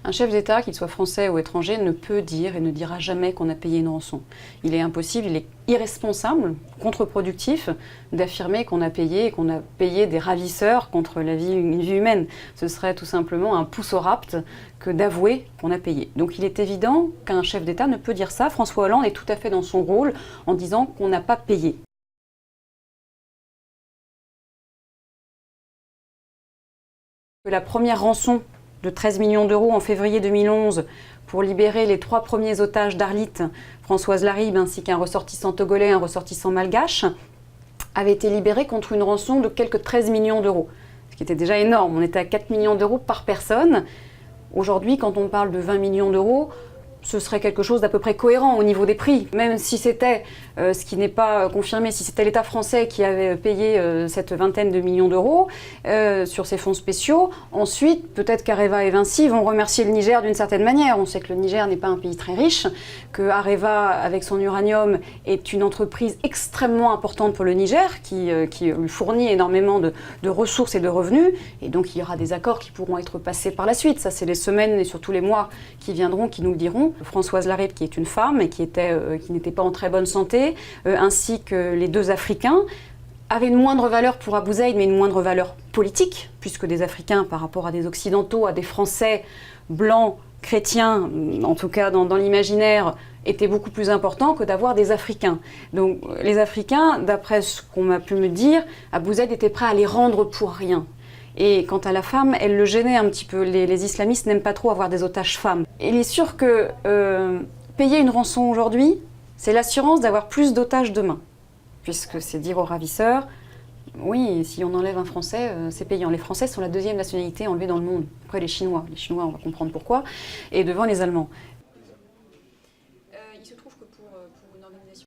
Un chef d'État, qu'il soit français ou étranger, ne peut dire et ne dira jamais qu'on a payé une rançon. Il est impossible, il est irresponsable, contre-productif d'affirmer qu'on a payé des ravisseurs contre une vie humaine. Ce serait tout simplement un pouce au rapt que d'avouer qu'on a payé. Donc il est évident qu'un chef d'État ne peut dire ça. François Hollande est tout à fait dans son rôle en disant qu'on n'a pas payé. La première rançon de 13 millions d'euros en février 2011 pour libérer les 3 premiers otages d'Arlit, Françoise Larribe ainsi qu'un ressortissant togolais et un ressortissant malgache, avait été libérée contre une rançon de quelques 13 millions d'euros, ce qui était déjà énorme. On était à 4 millions d'euros par personne. Aujourd'hui, quand on parle de 20 millions d'euros, ce serait quelque chose d'à peu près cohérent au niveau des prix. Même si c'était, ce qui n'est pas confirmé, si c'était l'État français qui avait payé cette vingtaine de millions d'euros sur ces fonds spéciaux, ensuite, peut-être qu'Areva et Vinci vont remercier le Niger d'une certaine manière. On sait que le Niger n'est pas un pays très riche, que Areva, avec son uranium, est une entreprise extrêmement importante pour le Niger, qui lui fournit énormément de ressources et de revenus. Et donc, il y aura des accords qui pourront être passés par la suite. Ça, c'est les semaines et surtout les mois qui viendront, qui nous le diront. Françoise Larribe, qui est une femme et qui n'était pas en très bonne santé, ainsi que les 2 Africains, avaient une moindre valeur pour Abou Zeid, mais une moindre valeur politique, puisque des Africains, par rapport à des Occidentaux, à des Français blancs, chrétiens, en tout cas dans l'imaginaire, étaient beaucoup plus importants que d'avoir des Africains. Donc les Africains, d'après ce qu'on m'a pu me dire, Abou Zeid était prêt à les rendre pour rien. Et quant à la femme, elle le gênait un petit peu. Les islamistes n'aiment pas trop avoir des otages femmes. Il est sûr que payer une rançon aujourd'hui, c'est l'assurance d'avoir plus d'otages demain. Puisque c'est dire aux ravisseurs, oui, si on enlève un Français, c'est payant. Les Français sont la 2e nationalité enlevée dans le monde. Après les Chinois. Les Chinois, on va comprendre pourquoi. Et devant les Allemands. Il se trouve que pour une organisation